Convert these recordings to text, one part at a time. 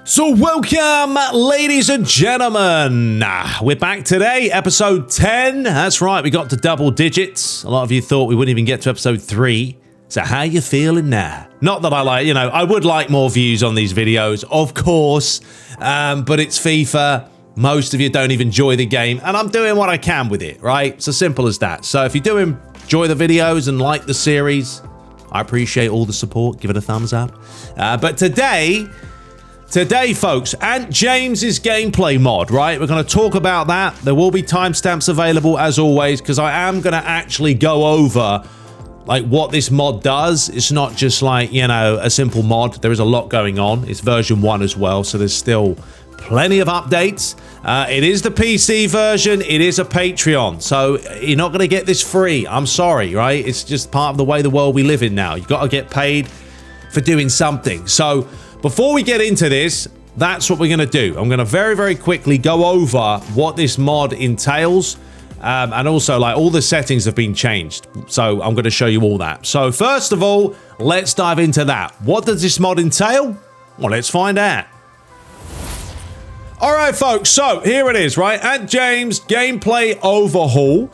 So welcome, ladies and gentlemen. We're back today, episode 10. That's right, we got to double digits. A lot of you thought we wouldn't even get to episode 3. So how you feeling now? Not that I would like more views on these videos, of course, but it's FIFA. Most of you don't even enjoy the game, and I'm doing what I can with it, right? It's as simple as that. So if you do enjoy the videos and like the series, I appreciate all the support. Give it a thumbs up. But today, folks, Anth James's gameplay mod, right? We're going to talk about that. There will be timestamps available as always, because I am going to actually go over like what this mod does. It's not just like, you know, a simple mod. There is a lot going on. It's version 1 as well, so there's still plenty of updates. It is the PC version. It is a Patreon, so you're not going to get this free. I'm sorry, right? It's just part of the way the world we live in now. You've got to get paid for doing something. So before we get into this, that's what we're going to do. I'm going to very, very quickly go over what this mod entails. And also, like, all the settings have been changed. So I'm going to show you all that. So first of all, let's dive into that. What does this mod entail? Well, let's find out. All right, folks, so here it is, right? Anth James gameplay overhaul.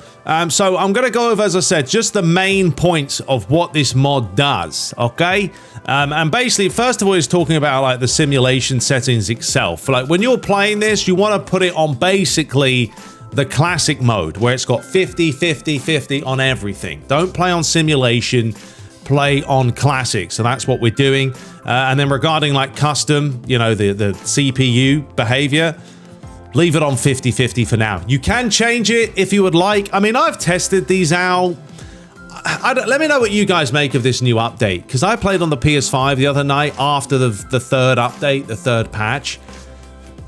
So I'm going to go over, as I said, just the main points of what this mod does, okay? And basically, first of all, it's talking about like the simulation settings itself. Like when you're playing this, you want to put it on basically the classic mode, where it's got 50, 50, 50 on everything. Don't play on simulation, play on classic. So that's what we're doing. And then regarding like custom, you know, the CPU behavior, leave it on 50, 50 for now. You can change it if you would like. I mean, I've tested these out. Let me know what you guys make of this new update, because I played on the PS5 the other night after the third update, the third patch.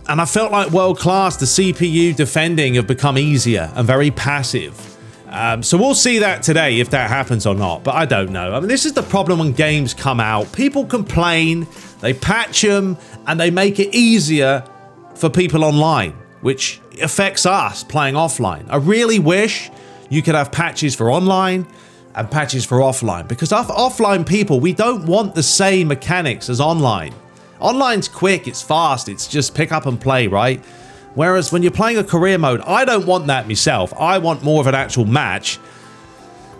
And I felt like world class. The CPU defending have become easier and very passive. So we'll see that today if that happens or not, but I don't know. I mean, this is the problem when games come out. People complain, they patch them, and they make it easier for people online, which affects us playing offline. I really wish you could have patches for online and patches for offline, because offline people, we don't want the same mechanics as online. Online's quick, it's fast, it's just pick up and play, right? Whereas when you're playing a career mode, I don't want that myself. I want more of an actual match.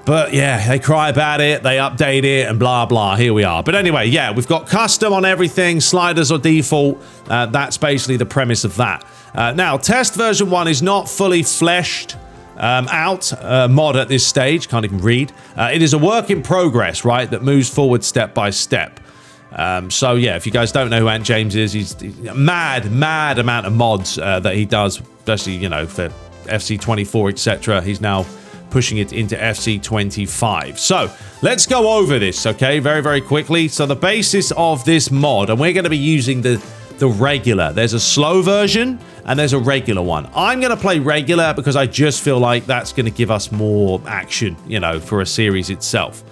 But yeah, they cry about it, they update it, and blah, blah, here we are. But anyway, yeah, we've got custom on everything, sliders are default. That's basically the premise of that. Now, test version 1 is not fully fleshed out mod at this stage, can't even read. It is a work in progress, right, that moves forward step by step. So yeah, if you guys don't know who Anth James is, he's a mad amount of mods that he does, especially, you know, for FC24, etc. He's now pushing it into FC25. So let's go over this, okay, very, very quickly. So the basis of this mod, and we're going to be using the regular. There's a slow version and there's a regular one. I'm going to play regular because I just feel like that's going to give us more action, you know, for a series itself.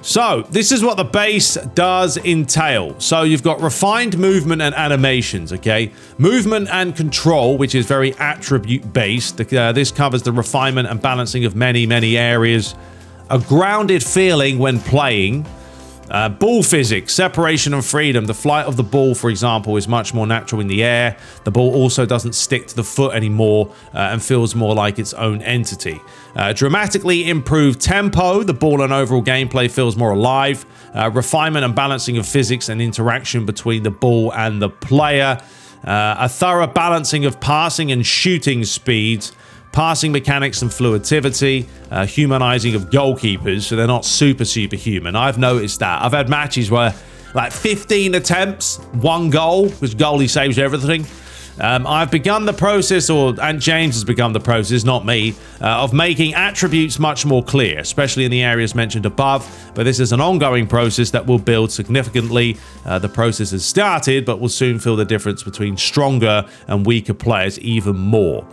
So this is what the base does entail. So you've got refined movement and animations, okay? Movement and control, which is very attribute based. This covers the refinement and balancing of many areas. A grounded feeling when playing. Ball physics, separation and freedom. The flight of the ball, for example, is much more natural in the air. The ball also doesn't stick to the foot anymore and feels more like its own entity. Dramatically improved tempo. The ball and overall gameplay feels more alive. Refinement and balancing of physics and interaction between the ball and the player. A thorough balancing of passing and shooting speeds. Passing mechanics and fluidity, humanizing of goalkeepers, so they're not superhuman. I've noticed that. I've had matches where like 15 attempts, 1 goal, because goalie saves everything. I've begun the process, or Anth James has begun the process, not me, of making attributes much more clear, especially in the areas mentioned above. But this is an ongoing process that will build significantly. The process has started, but will soon feel the difference between stronger and weaker players even more.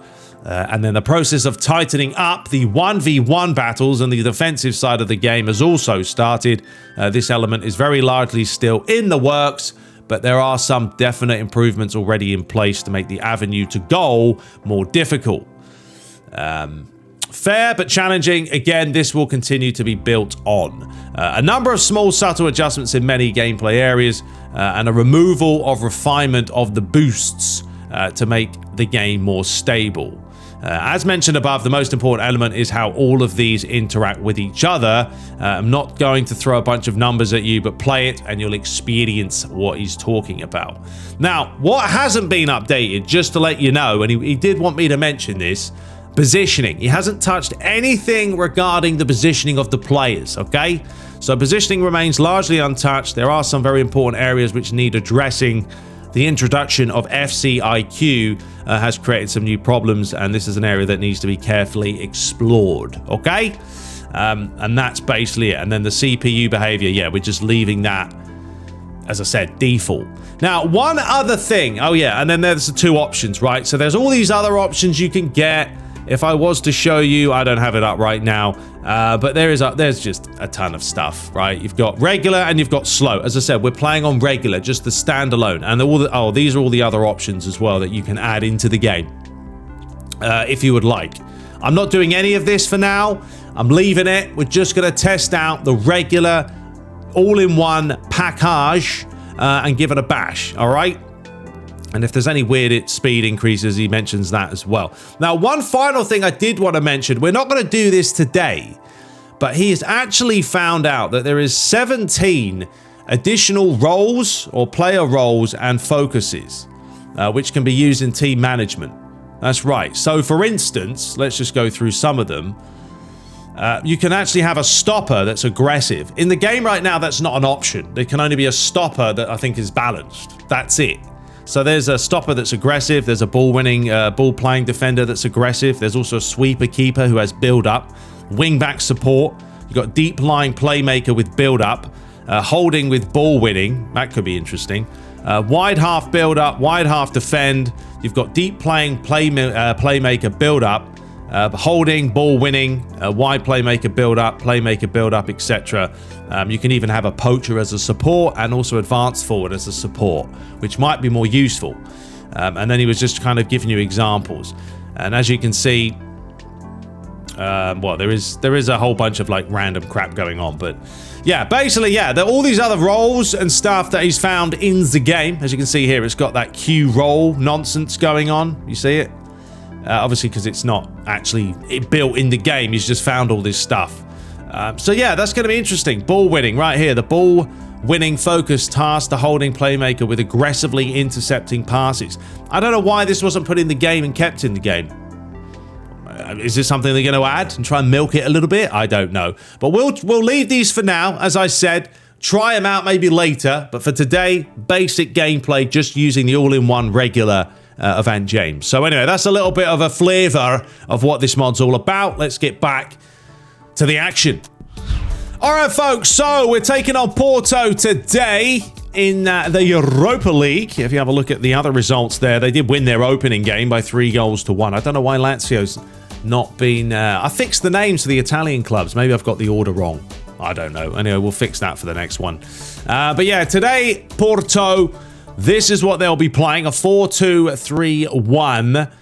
And then the process of tightening up the 1v1 battles and the defensive side of the game has also started. This element is very largely still in the works, but there are some definite improvements already in place to make the avenue to goal more difficult. Fair but challenging. Again, this will continue to be built on a number of small subtle adjustments in many gameplay areas and a removal of refinement of the boosts to make the game more stable. As mentioned above, the most important element is how all of these interact with each other. I'm not going to throw a bunch of numbers at you, but play it and you'll experience what he's talking about. Now, what hasn't been updated, just to let you know, and he did want me to mention this, positioning. He hasn't touched anything regarding the positioning of the players, okay? So positioning remains largely untouched. There are some very important areas which need addressing. The introduction of FCIQ has created some new problems, and this is an area that needs to be carefully explored, okay? And that's basically it. And then the CPU behavior, yeah, we're just leaving that, as I said, default. Now, one other thing, oh yeah, and then there's the 2 options, right? So there's all these other options you can get. If I was to show you, I don't have it up right now, but there's just a ton of stuff, right? You've got regular and you've got slow. As I said, we're playing on regular, just the standalone, and these are all the other options as well that you can add into the game if you would like. I'm not doing any of this for now. I'm leaving it. We're just going to test out the regular all-in-one package and give it a bash, all right? And if there's any weird speed increases, he mentions that as well. Now, one final thing I did want to mention. We're not going to do this today, but he has actually found out that there is 17 additional roles or player roles and focuses, which can be used in team management. That's right. So, for instance, let's just go through some of them. You can actually have a stopper that's aggressive. In the game right now, that's not an option. There can only be a stopper that I think is balanced. That's it. So there's a stopper that's aggressive. There's a ball-winning, ball-playing defender that's aggressive. There's also a sweeper keeper who has build-up. Wing-back support. You've got deep-lying playmaker with build-up. Holding with ball-winning. That could be interesting. Wide half build-up. Wide half defend. You've got deep-playing playmaker build-up. Holding, ball winning, wide playmaker build up, etc. You can even have a poacher as a support and also advanced forward as a support, which might be more useful. And then he was just kind of giving you examples. And as you can see, well, there is a whole bunch of like random crap going on, but yeah, basically, yeah, there are all these other roles and stuff that he's found in the game. As you can see here, it's got that Q role nonsense going on. You see it? Obviously, because it's not actually built in the game. He's just found all this stuff. So yeah, that's going to be interesting. Ball winning right here. The ball winning focus task, the holding playmaker with aggressively intercepting passes. I don't know why this wasn't put in the game and kept in the game. Is this something they're going to add and try and milk it a little bit? I don't know. But we'll leave these for now. As I said, try them out maybe later. But for today, basic gameplay, just using the all-in-one regular of Anth James. So anyway, that's a little bit of a flavour of what this mod's all about. Let's get back to the action. All right, folks, so we're taking on Porto today in the Europa League. If you have a look at the other results there, they did win their opening game by 3-1. I don't know why Lazio's not been... I fixed the names for the Italian clubs. Maybe I've got the order wrong. I don't know. Anyway, we'll fix that for the next one. But yeah, today, Porto... This is what they'll be playing, a 4-2-3-1.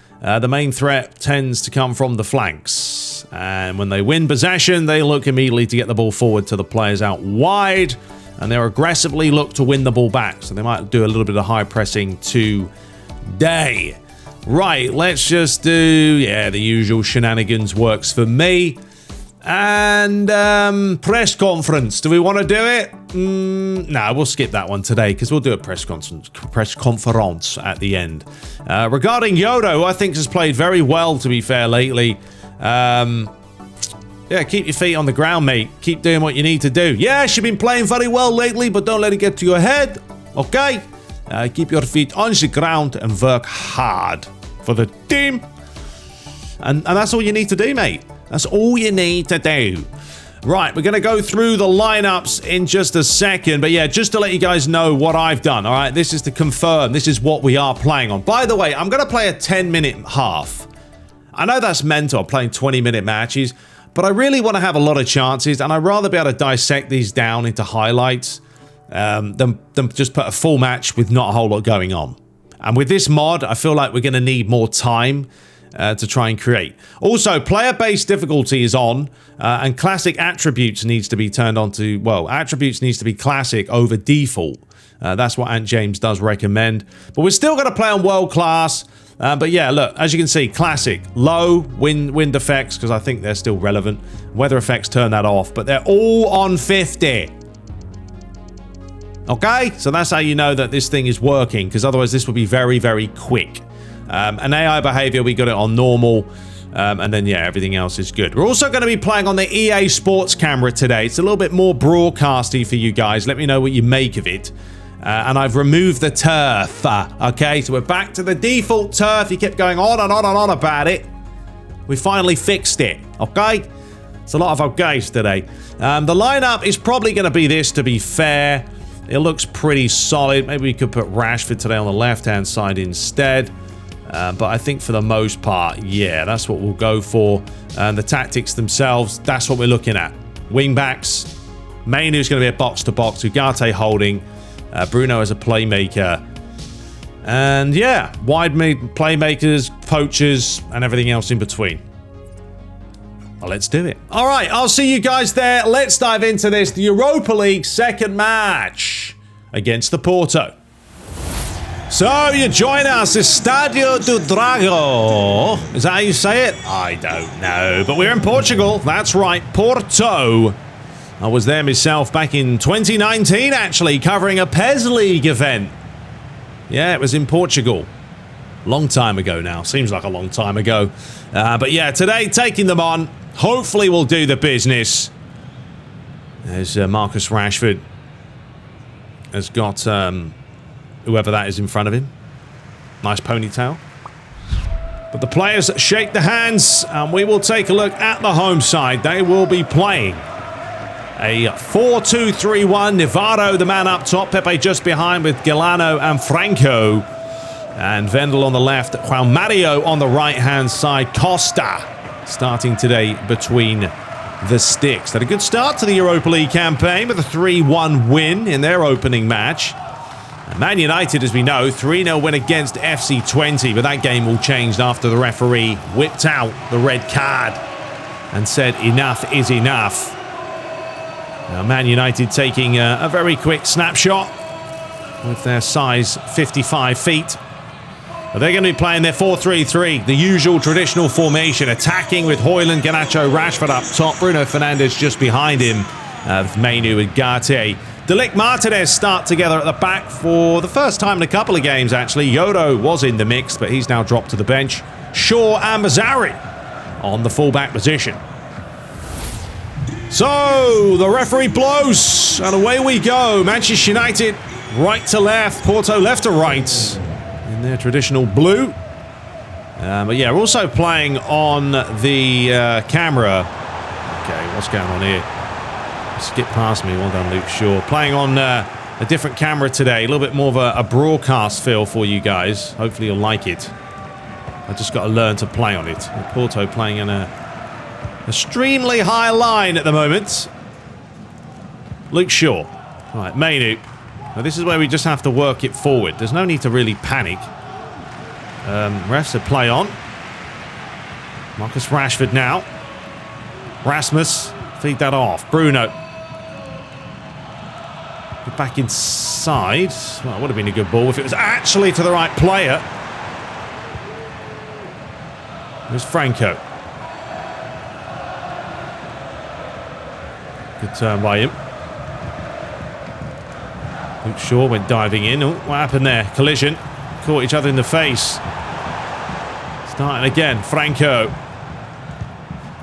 The main threat tends to come from the flanks. And when they win possession, they look immediately to get the ball forward to the players out wide. And they'll aggressively look to win the ball back. So they might do a little bit of high pressing today. Right, let's just do, yeah, the usual shenanigans works for me. And press conference. Do we want to do it? No, we'll skip that one today because we'll do a press conference at the end. Regarding Yodo, who I think has played very well, to be fair, lately. Yeah, keep your feet on the ground, mate. Keep doing what you need to do. Yeah, she's been playing very well lately, but don't let it get to your head. Okay? Keep your feet on the ground and work hard for the team. And that's all you need to do, mate. That's all you need to do. Right, we're going to go through the lineups in just a second. But yeah, just to let you guys know what I've done. All right, this is to confirm. This is what we are playing on. By the way, I'm going to play a 10-minute half. I know that's mental, playing 20-minute matches. But I really want to have a lot of chances. And I'd rather be able to dissect these down into highlights than just put a full match with not a whole lot going on. And with this mod, I feel like we're going to need more time. to try and create. Also, player-based difficulty is on, and classic attributes needs to be turned on to, well, attributes needs to be classic over default. That's what Ant James does recommend. But we're still going to play on world class. But yeah, look, as you can see, classic, low wind effects, because I think they're still relevant. Weather effects, turn that off, but they're all on 50. Okay, so that's how you know that this thing is working, because otherwise this will be very, very quick. And AI behavior, we got it on normal. And then, yeah, everything else is good. We're also going to be playing on the EA Sports camera today. It's a little bit more broadcasty for you guys. Let me know what you make of it. And I've removed the turf. Okay, so we're back to the default turf. You kept going on and on and on about it. We finally fixed it. Okay? It's a lot of okays today. The lineup is probably going to be this, to be fair. It looks pretty solid. Maybe we could put Rashford today on the left-hand side instead. But I think for the most part, yeah, that's what we'll go for. The tactics themselves, that's what we're looking at. Wing-backs. Mainu's going to be a box-to-box. Ugarte holding. Bruno as a playmaker. And yeah, wide playmakers, poachers, and everything else in between. Well, let's do it. All right, I'll see you guys there. Let's dive into this. The Europa League second match against the Porto. So you join us, Estadio do Dragão. Is that how you say it? I don't know, but we're in Portugal. That's right, Porto. I was there myself back in 2019, actually, covering a PES League event. Yeah, it was in Portugal. Long time ago now. Seems like a long time ago. But yeah, today, taking them on. Hopefully we'll do the business. There's Marcus Rashford. Has got whoever that is in front of him. Nice ponytail. But the players shake the hands, and we will take a look at the home side. They will be playing a 4-2-3-1. Navarro, the man up top. Pepe just behind with Galano and Franco. And Vendel on the left. Juan Mario on the right-hand side. Costa starting today between the sticks. They had a good start to the Europa League campaign with a 3-1 win in their opening match. And Man United, as we know, 3-0 win against FC20. But that game all changed after the referee whipped out the red card and said enough is enough. Now, Man United taking a very quick snapshot with their size 55 feet. But they're going to be playing their 4-3-3, the usual traditional formation, attacking with Højlund, Garnacho, Rashford up top, Bruno Fernandes just behind him, Mainu and Ugarte. De Ligt Martinez start together at the back for the first time in a couple of games, actually. Yodo was in the mix, but he's now dropped to the bench. Shaw and Mazzari on the fullback position. So, the referee blows, and away we go. Manchester United, right to left, Porto left to right, in their traditional blue. But yeah, we're also playing on the camera. Okay, what's going on here? Skip past me, well done, Luke Shaw. Playing on a different camera today, a little bit more of a broadcast feel for you guys. Hopefully you'll like it. I just got to learn to play on it. Porto playing in a extremely high line at the moment. Luke Shaw. Right, Mainu. Now this is where we just have to work it forward. There's no need to really panic. Refs are play on. Marcus Rashford now. Rasmus. Feed that off. Bruno. Get back inside. Well, it would have been a good ball if it was actually to the right player. There's Franco. Good turn by him. Luke Shaw went diving in. Oh, what happened there? Collision. Caught each other in the face. Starting again. Franco.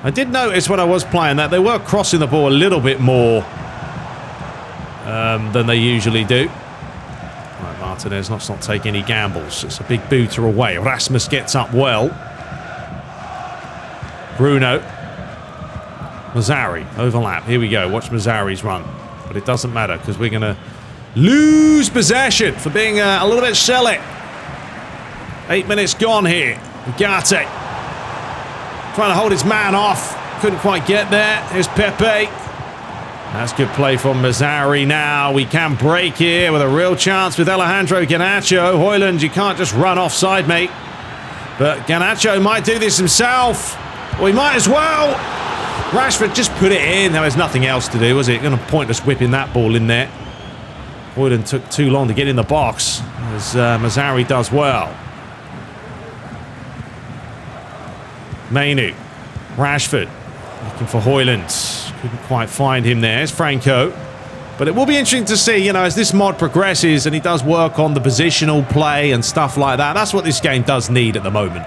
I did notice when I was playing that they were crossing the ball a little bit more than they usually do. Right, Martinez not taking any gambles. It's a big booter away. Rasmus gets up well. Bruno. Mazzari. Overlap. Here we go. Watch Mazzari's run. But it doesn't matter because we're going to lose possession for being a little bit silly. 8 minutes gone here. Ugarte. Trying to hold his man off. Couldn't quite get there. Here's Pepe. That's good play from Mazzari now. We can break here with a real chance with Alejandro Garnacho. Højlund, you can't just run offside, mate. But Garnacho might do this himself. Well, he might as well. Rashford just put it in. There was nothing else to do, was it? Going to pointless whipping that ball in there. Hoyland took too long to get in the box, as Mazzari does well. Mainu. Rashford. Looking for Hoyland. Couldn't quite find him there. It's Franco. But it will be interesting to see, you know, as this mod progresses and he does work on the positional play and stuff like that. That's what this game does need at the moment.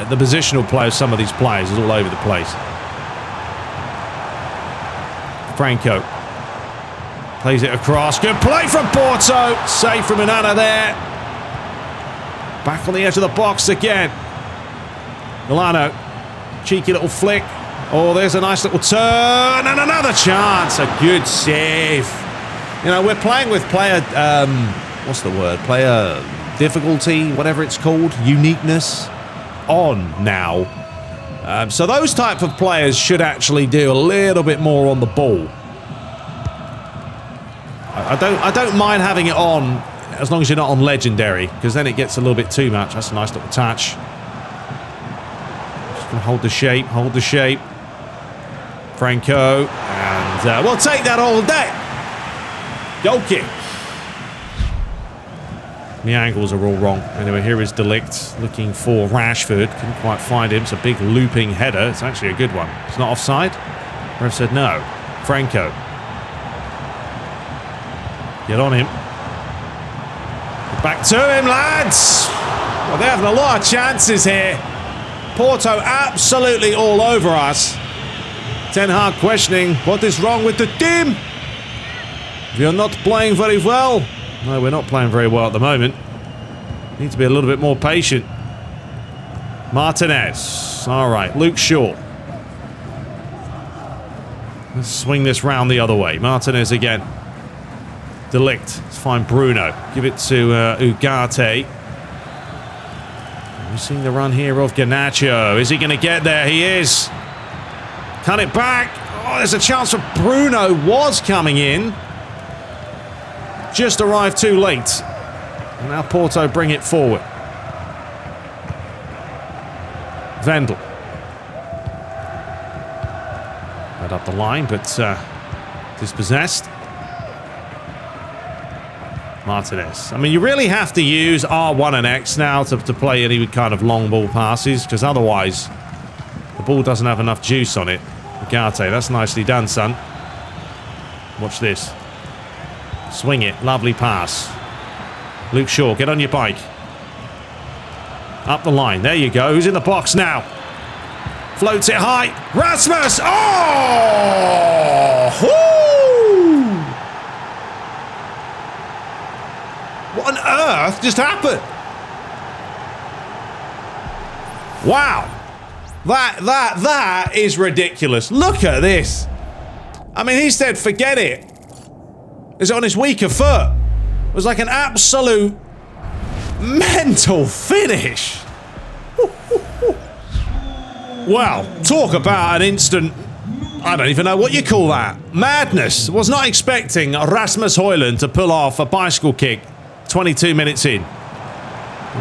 The positional play of some of these players is all over the place. Franco. Plays it across. Good play from Porto. Save from Onana there. Back on the edge of the box again. Milano. Cheeky little flick. Oh, there's a nice little turn and another chance. A good save. You know, we're playing with player, what's the word? Player difficulty, whatever it's called, uniqueness on now. So those type of players should actually do a little bit more on the ball. I don't mind having it on as long as you're not on legendary, because then it gets a little bit too much. That's a nice little touch. Just gonna hold the shape, hold the shape. Franco, and we'll take that all day. Goal kick. The angles are all wrong. Anyway, here is De Ligt looking for Rashford. Couldn't quite find him. It's a big looping header. It's actually a good one. It's not offside. Ref said no. Franco. Get on him. Back to him, lads. Well, they're having a lot of chances here. Porto absolutely all over us. Ten Hag questioning, what is wrong with the team? We are not playing very well. No, we're not playing very well at the moment. Need to be a little bit more patient. Martinez. All right, Luke Shaw. Let's swing this round the other way. Martinez again. De Ligt. Let's find Bruno. Give it to Ugarte. We've seen the run here of Garnacho. Is he going to get there? He is. Cut it back. Oh, there's a chance for Bruno. Was coming in. Just arrived too late. And now Porto bring it forward. Vendel. Right up the line, but dispossessed. Martinez. I mean, you really have to use R1 and X now to play any kind of long ball passes, because otherwise the ball doesn't have enough juice on it. Ugarte, that's nicely done, son. Watch this. Swing it. Lovely pass. Luke Shaw, get on your bike. Up the line. There you go. Who's in the box now? Floats it high. Rasmus! Oh! Woo! What on earth just happened? Wow. That is ridiculous. Look at this. I mean, he said, forget it. Is it on his weaker foot? It was like an absolute mental finish. Well, talk about an instant, I don't even know what you call that. Madness. Was not expecting Rasmus Højlund to pull off a bicycle kick 22 minutes in.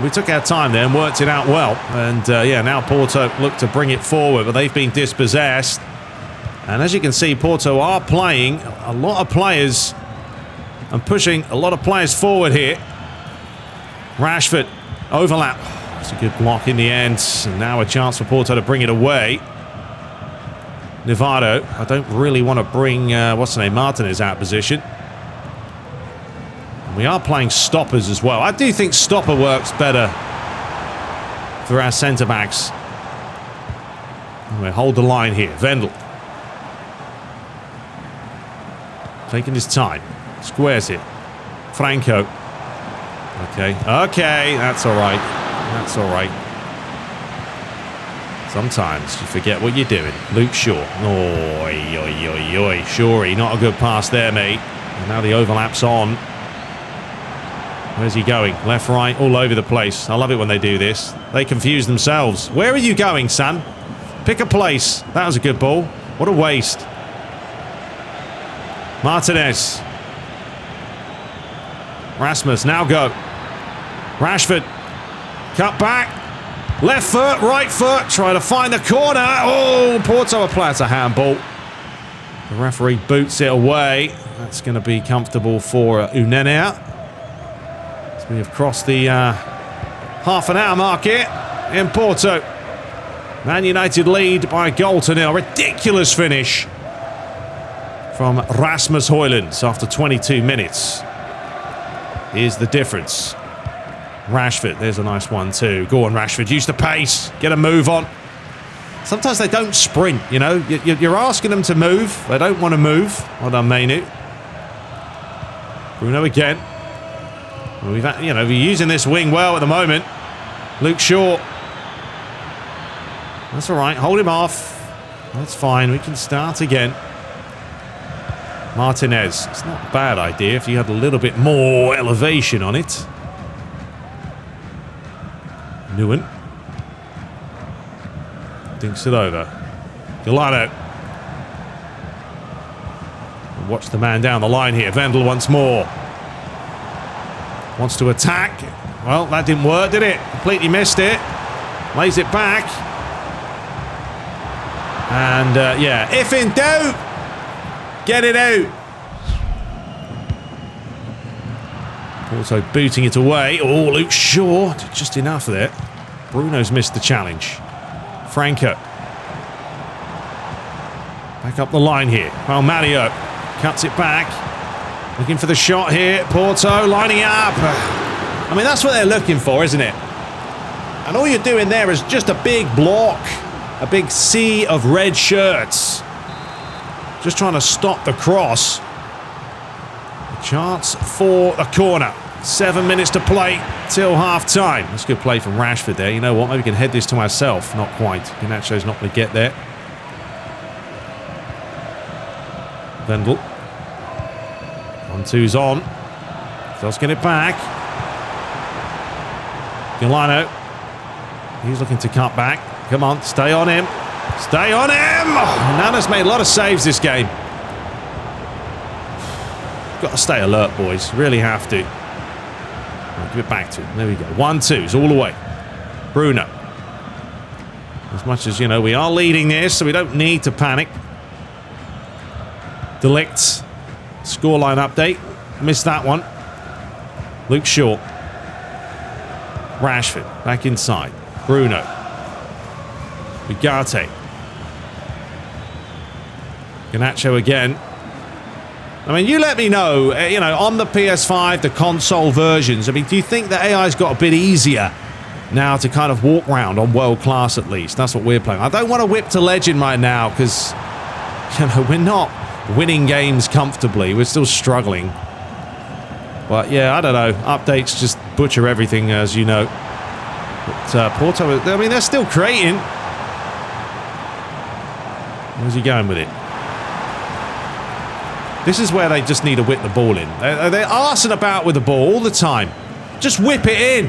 We took our time there and worked it out well. And yeah, now Porto look to bring it forward, but they've been dispossessed. And as you can see, Porto are playing a lot of players and pushing a lot of players forward here. Rashford, overlap. It's a good block in the end. And now a chance for Porto to bring it away. Nevado. I don't really want to bring, what's the name, Martinez out of position. We are playing stoppers as well. I do think stopper works better for our centre-backs. Anyway, hold the line here. Vendel. Taking his time. Squares it. Franco. Okay. Okay, that's all right. That's all right. Sometimes you forget what you're doing. Luke Shaw. Oi, oi, oi, oi. Shawry, not a good pass there, mate. And now the overlap's on. Where's he going? Left, right, all over the place. I love it when they do this. They confuse themselves. Where are you going, son? Pick a place. That was a good ball. What a waste. Martinez. Rasmus, now go. Rashford. Cut back. Left foot, right foot, trying to find the corner. Oh, Porto applies a handball. The referee boots it away. That's going to be comfortable for Unenea. So we have crossed the half an hour mark here in Porto. Man United lead by a goal to nil. Ridiculous finish from Rasmus Højlund after 22 minutes. Here's the difference. Rashford, there's a nice one too. Go on, Rashford, use the pace, get a move on. Sometimes they don't sprint, you know. You're asking them to move. They don't want to move. Well done, Mainu. Bruno again. We're using this wing well at the moment. Luke Shaw. That's all right. Hold him off. That's fine. We can start again. Martinez. It's not a bad idea if you had a little bit more elevation on it. Nguyen. Dinks it over. Gallardo. Watch the man down the line here. Vendel once more. Wants to attack. Well, that didn't work, did it? Completely missed it. Lays it back. And, yeah, if in doubt, get it out. Porto booting it away. Oh, Luke Shaw. Just enough there. Bruno's missed the challenge. Franco. Back up the line here. Well, Mario cuts it back. Looking for the shot here. Porto lining up. I mean, that's what they're looking for, isn't it? And all you're doing there is just a big block. A big sea of red shirts. Just trying to stop the cross. A chance for a corner. 7 minutes to play till half-time. That's good play from Rashford there. You know what? Maybe we can head this to myself. Not quite. Ganacho's not going to get there. Vendel. 1-2's on. Does get it back. Gallardo. He's looking to cut back. Come on, stay on him. Stay on him! Oh, Nana's made a lot of saves this game. Got to stay alert, boys. Really have to. Right, give it back to him. There we go. 1-2's all the way. Bruno. As much as, you know, we are leading this, so we don't need to panic. Delict. Scoreline update. Missed that one. Luke Shaw. Rashford. Back inside. Bruno. Ugarte. Ganacho again. I mean, you let me know, you know, on the PS5, the console versions, I mean, do you think the AI's got a bit easier now to kind of walk around on world class at least? That's what we're playing. I don't want to whip to legend right now because, you know, we're not winning games comfortably. We're still struggling. But yeah, I don't know. Updates just butcher everything, as you know. But Porto, I mean, they're still creating. Where's he going with it? This is where they just need to whip the ball in. They're arsing about with the ball all the time. Just whip it in.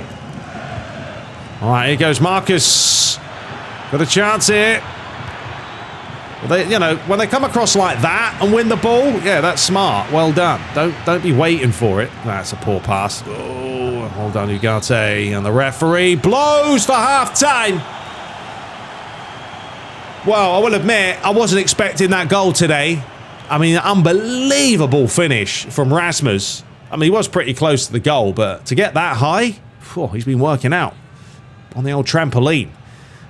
All right, here goes Marcus. Got a chance here. Well, they, you know, when they come across like that and win the ball, yeah, that's smart. Well done. Don't be waiting for it. That's a poor pass. Oh, well done, Ugarte. And the referee blows for half-time. Well, I will admit, I wasn't expecting that goal today. I mean, unbelievable finish from Rasmus. I mean, he was pretty close to the goal, but to get that high, he's been working out on the old trampoline.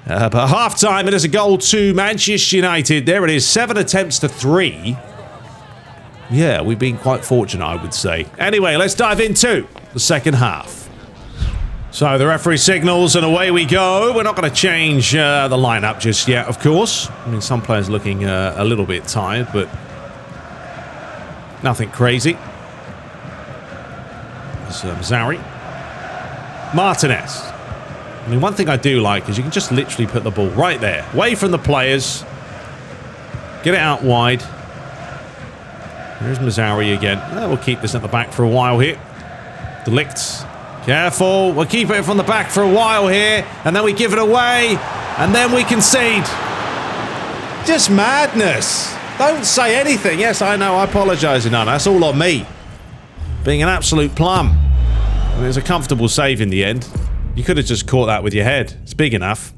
But half-time, it is a goal to Manchester United. There it is, 7 attempts to 3. Yeah, we've been quite fortunate, I would say. Anyway, let's dive into the second half. So the referee signals and away we go. We're not going to change the lineup just yet, of course. I mean, some players looking a little bit tired, but nothing crazy. There's Zari. Martinez. I mean, one thing I do like is you can just literally put the ball right there, away from the players. Get it out wide. There's Mazzari again. We'll keep this at the back for a while here. Delict. Careful. We'll keep it from the back for a while here. And then we give it away. And then we concede. Just madness. Don't say anything. Yes, I know. I apologise, Nana. That's all on me. Being an absolute plum. And it was a comfortable save in the end. You could have just caught that with your head. It's big enough.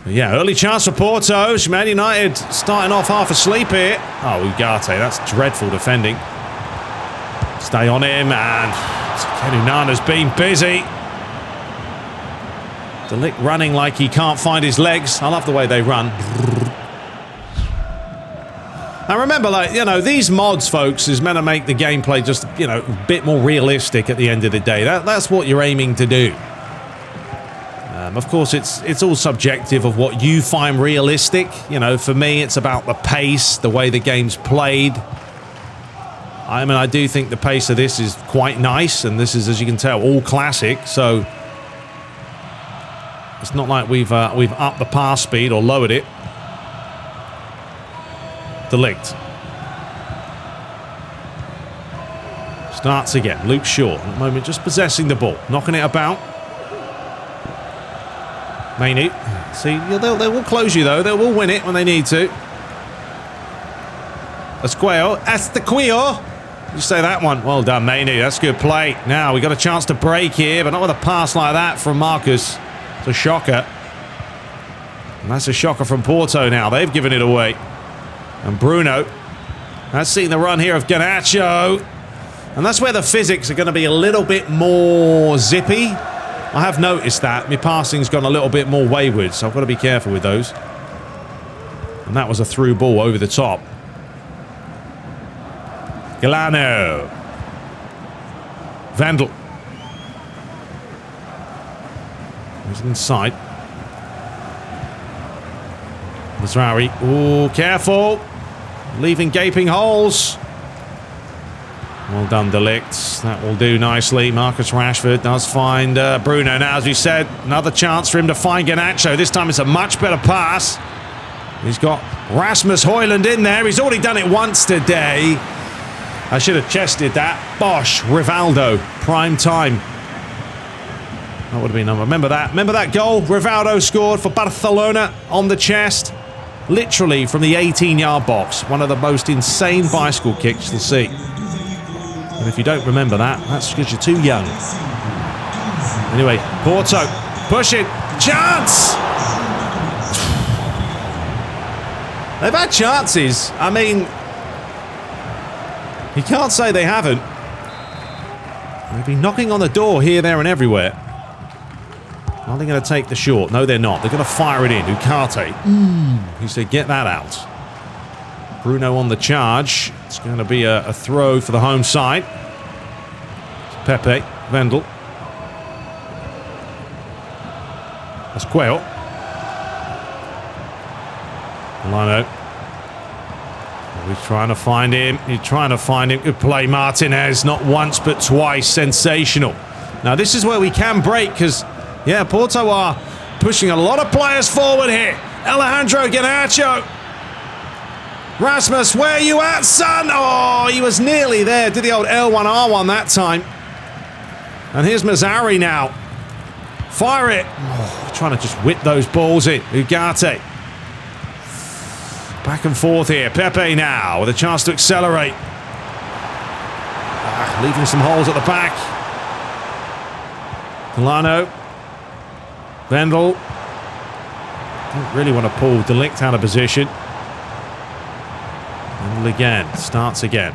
But yeah, early chance for Porto. Man United starting off half asleep here. Oh, Ugarte, that's dreadful defending. Stay on him, and Kenunana's been busy. De Ligt running like he can't find his legs. I love the way they run. Now remember, like, you know, these mods, folks, is meant to make the gameplay just, you know, a bit more realistic at the end of the day. That's what you're aiming to do. Of course, it's all subjective of what you find realistic. You know, for me, it's about the pace, the way the game's played. I mean, I do think the pace of this is quite nice, and this is, as you can tell, all classic, so it's not like we've upped the pass speed or lowered it. De Ligt. Starts again. Luke Shaw, at the moment, just possessing the ball, knocking it about. Mainu. See, they will close you, though. They will win it when they need to. Asquio. You say that one. Well done, Mainu. That's good play. Now, we got a chance to break here, but not with a pass like that from Marcus. It's a shocker. And that's a shocker from Porto now. They've given it away. And Bruno. That's seen the run here of Garnacho. And that's where the physics are going to be a little bit more zippy. I have noticed that. My passing's gone a little bit more wayward, so I've got to be careful with those. And that was a through ball over the top. Galano. Vandal. He's inside. Mazraoui. Oh, careful. Leaving gaping holes. Well done, De Ligt. That will do nicely. Marcus Rashford does find Bruno. Now, as we said, another chance for him to find Garnacho. This time it's a much better pass. He's got Rasmus Højlund in there. He's already done it once today. I should have chested that. Bosh, Rivaldo, prime time. That would have been number. Remember that? Remember that goal Rivaldo scored for Barcelona on the chest? Literally from the 18-yard box. One of the most insane bicycle kicks you'll see. And if you don't remember that, that's because you're too young. Anyway, Porto, push it, chance! They've had chances. I mean, you can't say they haven't. They've been knocking on the door here, there, and everywhere. Are they going to take the short? No, they're not. They're going to fire it in. Ugarte. He said, get that out. Bruno on the charge. It's going to be a throw for the home side. Pepe. Vendel. That's Quayle. Milano. He's trying to find him. He's trying to find him. Good play, Martinez. Not once, but twice. Sensational. Now, this is where we can break, because, yeah, Porto are pushing a lot of players forward here. Alejandro Garnacho. Rasmus, where you at, son? Oh, he was nearly there. Did the old L1R1 that time. And here's Mazraoui now. Fire it. Oh, trying to just whip those balls in. Ugarte. Back and forth here. Pepe now with a chance to accelerate. Leaving some holes at the back. Milano. Vendel. Don't really want to pull De Ligt out of position. Vendel again. Starts again.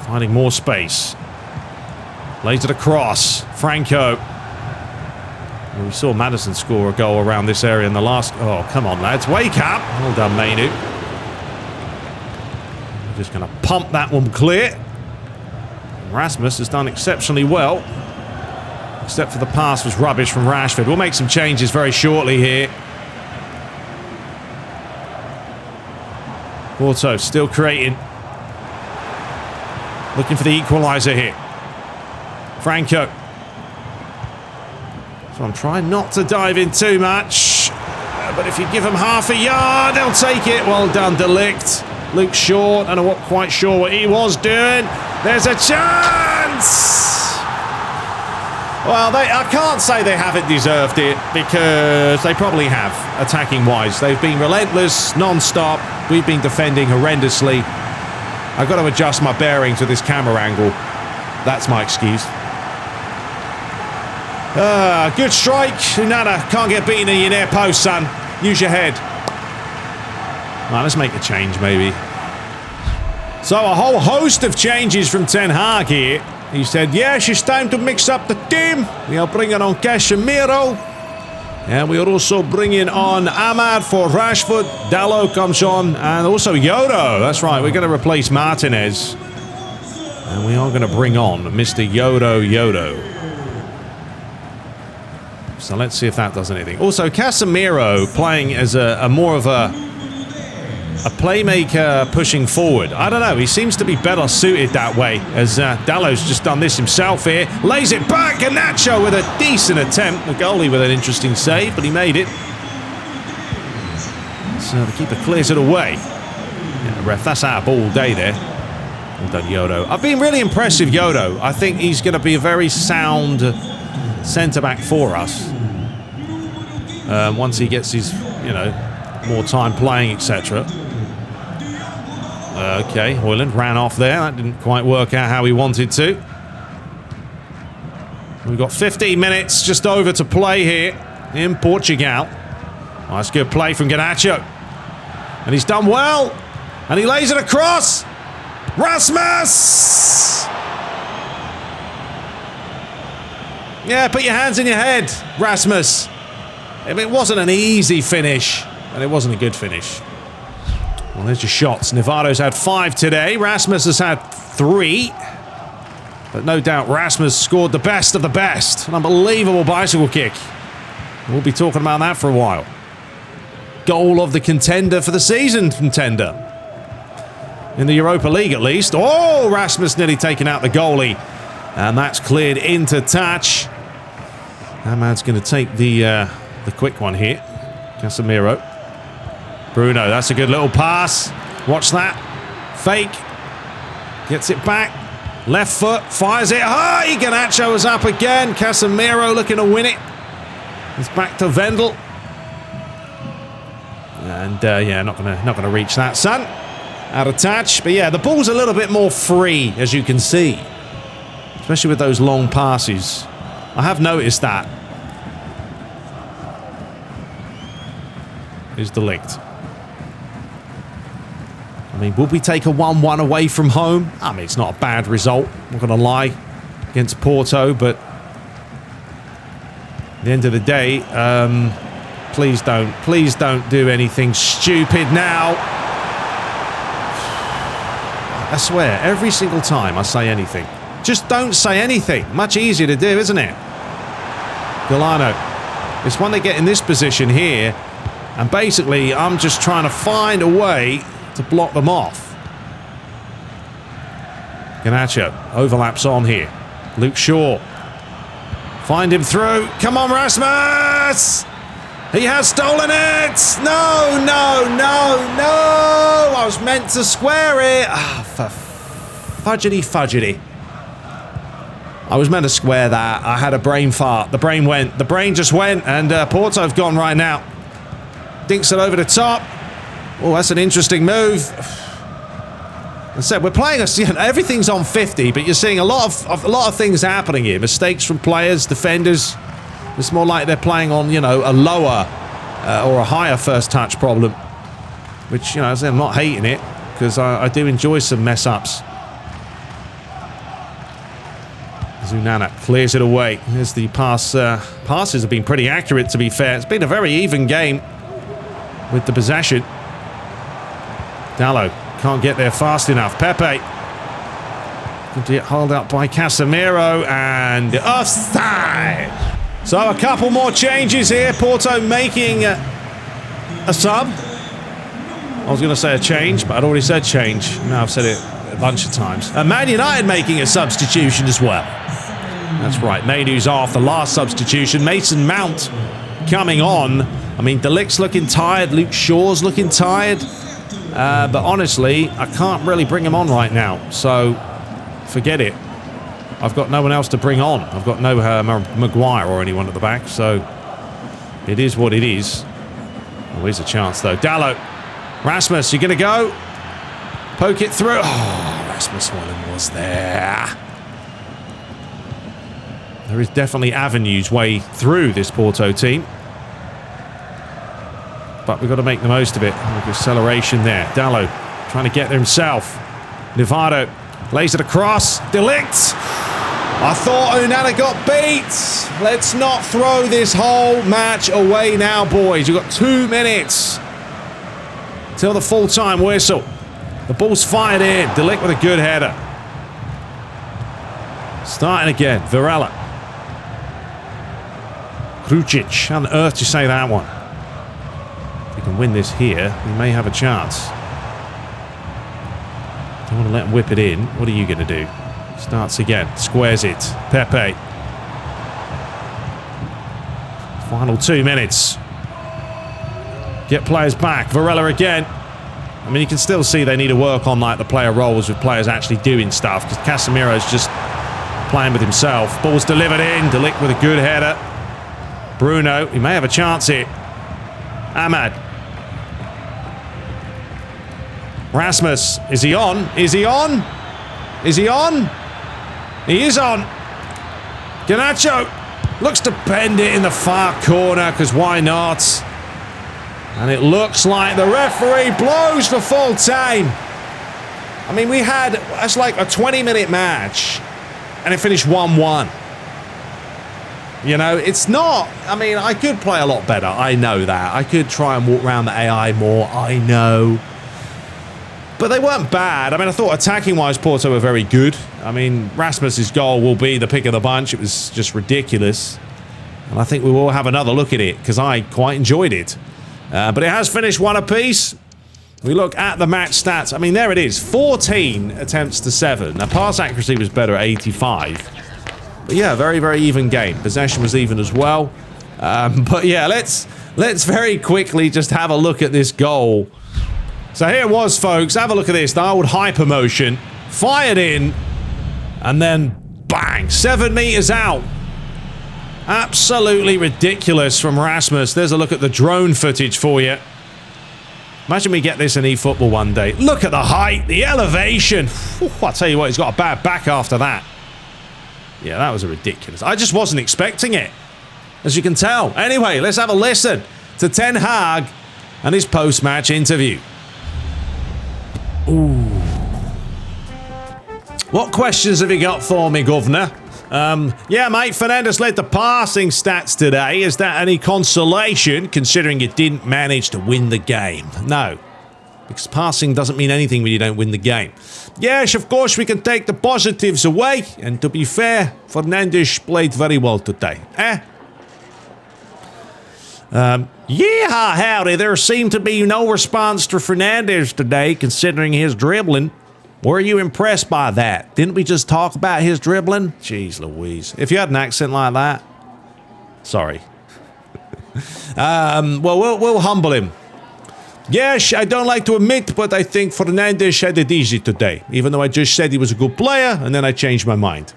Finding more space. Lays it across. Franco. Well, we saw Madison score a goal around this area in the last... Oh, come on, lads. Wake up. Well done, Mainu. We're just going to pump that one clear. Rasmus has done exceptionally well. Except for the pass was rubbish from Rashford. We'll make some changes very shortly here. Porto still creating. Looking for the equaliser here. Franco. So I'm trying not to dive in too much. But if you give them half a yard, they'll take it. Well done, De Ligt. Luke Shaw, I don't know quite sure what he was doing. There's a chance! Well, I can't say they haven't deserved it, because they probably have, attacking-wise. They've been relentless, non-stop. We've been defending horrendously. I've got to adjust my bearings with this camera angle. That's my excuse. Good strike. Unana can't get beaten in your near post, son. Use your head. Right, let's make a change, maybe. So a whole host of changes from Ten Hag here. He said, yes, it's time to mix up the team. We are bringing on Casemiro. And we are also bringing on Ahmad for Rashford. Dalot comes on. And also Yodo. That's right, we're going to replace Martinez. And we are going to bring on Mr. Yodo. So let's see if that does anything. Also, Casemiro playing as a more of a playmaker pushing forward. I don't know, he seems to be better suited that way, as Dalot's just done this himself here. Lays it back, and Nacho with a decent attempt. The goalie with an interesting save, but he made it. So the keeper clears it away. Yeah, ref, that's our ball day there. Well done, Yodo. I've been really impressed with Yodo. I think he's going to be a very sound centre-back for us. Once he gets his, more time playing, etc. Okay, Hoyland ran off there. That didn't quite work out how he wanted to. We've got 15 minutes just over to play here in Portugal. Nice good play from Garnacho. And he's done well. And he lays it across. Rasmus! Yeah, put your hands in your head, Rasmus. It wasn't an easy finish, and it wasn't a good finish. Well, there's your shots. Nevado's had 5 today. Rasmus has had 3. But no doubt Rasmus scored the best of the best. An unbelievable bicycle kick. We'll be talking about that for a while. Goal of the contender for the season contender. In the Europa League, at least. Oh, Rasmus nearly taking out the goalie. And that's cleared into touch. Ahmad's going to take the quick one here. Casemiro. Bruno, that's a good little pass. Watch that. Fake. Gets it back. Left foot. Fires it high. Garnacho is up again. Casemiro looking to win it. It's back to Vendel. And yeah, not gonna reach that, son. Out of touch. But yeah, the ball's a little bit more free, as you can see. Especially with those long passes. I have noticed that. Is the linked. I mean, would we take a 1-1 away from home? I mean, it's not a bad result, I'm not going to lie, against Porto, but at the end of the day, please don't do anything stupid now. I swear, every single time I say anything, just don't say anything. Much easier to do, isn't it? Galano. It's when they get in this position here, and basically, I'm just trying to find a way to block them off. Garnacho overlaps on here. Luke Shaw. Find him through. Come on, Rasmus! He has stolen it! No! I was meant to square it. Ah, for fudgety. I was meant to square that. I had a brain fart. The brain went. The brain just went, and Porto have gone right now. Dinks it over the top. Oh, that's an interesting move. As I said, we're playing everything's on 50, but you're seeing a lot of things happening here. Mistakes from players, defenders. It's more like they're playing on, a lower or a higher first touch problem. Which, as I said, I'm not hating it, because I do enjoy some mess ups. Zunana clears it away. Here's the pass. Passes have been pretty accurate, to be fair. It's been a very even game with the possession. Dalot can't get there fast enough. Pepe. Going to get hauled up by Casemiro, and offside. So a couple more changes here. Porto making a sub. I was going to say a change, but I'd already said change. Now I've said it a bunch of times. And Man United making a substitution as well. That's right. Mainu's off. The last substitution. Mason Mount coming on. I mean, De Ligt's looking tired. Luke Shaw's looking tired. But honestly, I can't really bring him on right now. So, forget it. I've got no one else to bring on. I've got no Maguire or anyone at the back. So, it is what it is. Oh, here's a chance, though. Dalot. Rasmus, you going to go? Poke it through. Oh, Rasmus Hoyland was there. There is definitely avenues way through this Porto team. But we've got to make the most of it. Look, acceleration there. Dallo trying to get there himself. Nevado lays it across. Delict. I thought Onana got beat. Let's not throw this whole match away now, boys. You've got 2 minutes till the full-time whistle. The ball's fired in. Delict with a good header. Starting again. Varela. Krucic. How on earth do you say that one? If we can win this here, we may have a chance. Don't want to let him whip it in. What are you going to do? Starts again. Squares it. Pepe. Final 2 minutes. Get players back. Varela again. I mean, you can still see they need to work on like the player roles with players actually doing stuff, because Casemiro's just playing with himself. Ball's delivered in. Delict with a good header. Bruno. He may have a chance here. Ahmad. Rasmus. Is he on? Is he on? Is he on? He is on. Garnacho looks to bend it in the far corner, because why not? And it looks like the referee blows for full time. I mean, we had, that's like a 20-minute match, and it finished 1-1. You know, it's not, I mean, I could play a lot better. I know that. I could try and walk around the AI more. I know. But they weren't bad. I mean, I thought attacking-wise, Porto were very good. I mean, Rasmus's goal will be the pick of the bunch. It was just ridiculous. And I think we will have another look at it, because I quite enjoyed it. But it has finished 1 apiece. We look at the match stats. I mean, there it is. 14 attempts to 7. Now, pass accuracy was better at 85. But yeah, very, very even game. Possession was even as well. But yeah, let's very quickly just have a look at this goal. So here it was, folks. Have a look at this. The old hyper motion. Fired in. And then bang. 7 meters out. Absolutely ridiculous from Rasmus. There's a look at the drone footage for you. Imagine we get this in eFootball one day. Look at the height, the elevation. Whew, I tell you what, he's got a bad back after that. Yeah, that was ridiculous. I just wasn't expecting it, as you can tell. Anyway, let's have a listen to Ten Hag and his post-match interview. Ooh. What questions have you got for me, Governor? Yeah, mate, Fernandes led the passing stats today. Is that any consolation, considering you didn't manage to win the game? No, because passing doesn't mean anything when you don't win the game. Yes, of course, we can take the positives away. And to be fair, Fernandes played very well today. Yeah, howdy. There seemed to be no response to Fernandes today, considering his dribbling. Were you impressed by that? Didn't we just talk about his dribbling? Jeez Louise. If you had an accent like that, sorry. Well, we'll humble him. Yes, I don't like to admit, but I think Fernandes had it easy today, even though I just said he was a good player, and then I changed my mind.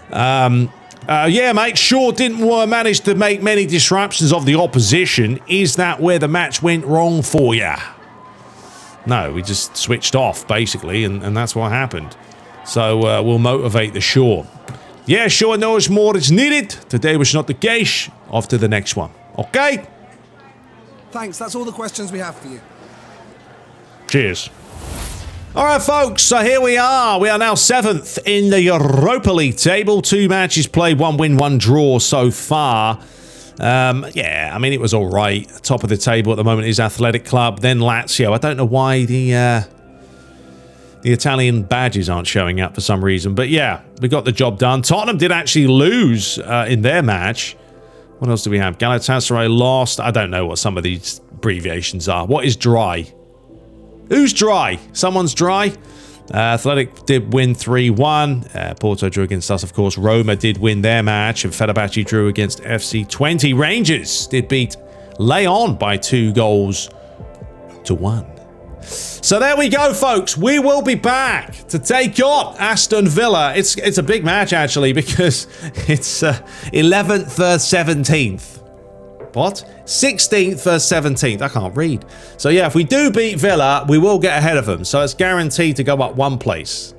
Yeah, mate, sure didn't manage to make many disruptions of the opposition. Is that where the match went wrong for you? No, we just switched off, basically, and that's what happened. So we'll motivate the Shaw. Yeah, Shaw knows more is needed. Today was not the case. Off to the next one. Okay? Thanks, that's all the questions we have for you. Cheers. All right, folks, so here we are. We are now 7th in the Europa League table. 2 matches played, 1 win, 1 draw so far. Yeah, I mean, it was all right. Top of the table at the moment is Athletic Club, then Lazio. I don't know why the Italian badges aren't showing up for some reason. But yeah, we got the job done. Tottenham did actually lose in their match. What else do we have? Galatasaray lost. I don't know what some of these abbreviations are. What is dry? Who's dry? Someone's dry. Athletic did win 3-1. Porto drew against us, of course. Roma did win their match, and Fenerbahce drew against FC20. Rangers did beat Leon by 2-1. So there we go, folks. We will be back to take on Aston Villa. It's a big match, actually, because it's 11th versus 17th. What? 16th versus 17th. I can't read. So yeah, if we do beat Villa, we will get ahead of them. So it's guaranteed to go up 1 place.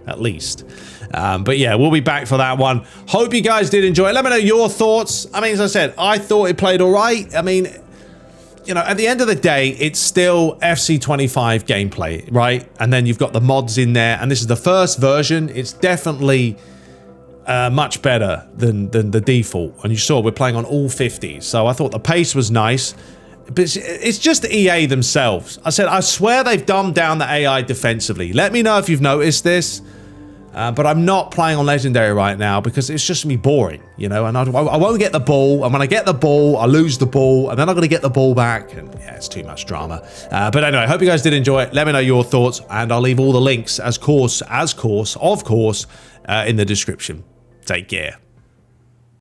at least. But yeah, we'll be back for that one. Hope you guys did enjoy it. Let me know your thoughts. I mean, as I said, I thought it played all right. I mean, you know, at the end of the day, it's still FC25 gameplay, right? And then you've got the mods in there, and this is the first version. It's definitely much better than the default. And you saw we're playing on all 50s, so I thought the pace was nice. But it's just EA themselves. I swear they've dumbed down the AI defensively. Let me know if you've noticed this. But I'm not playing on Legendary right now because it's just me boring, you know, and I won't get the ball, and when I get the ball, I lose the ball, and then I'm going to get the ball back, and yeah, it's too much drama. But anyway, hope you guys did enjoy it. Let me know your thoughts, and I'll leave all the links, of course, in the description. Take care.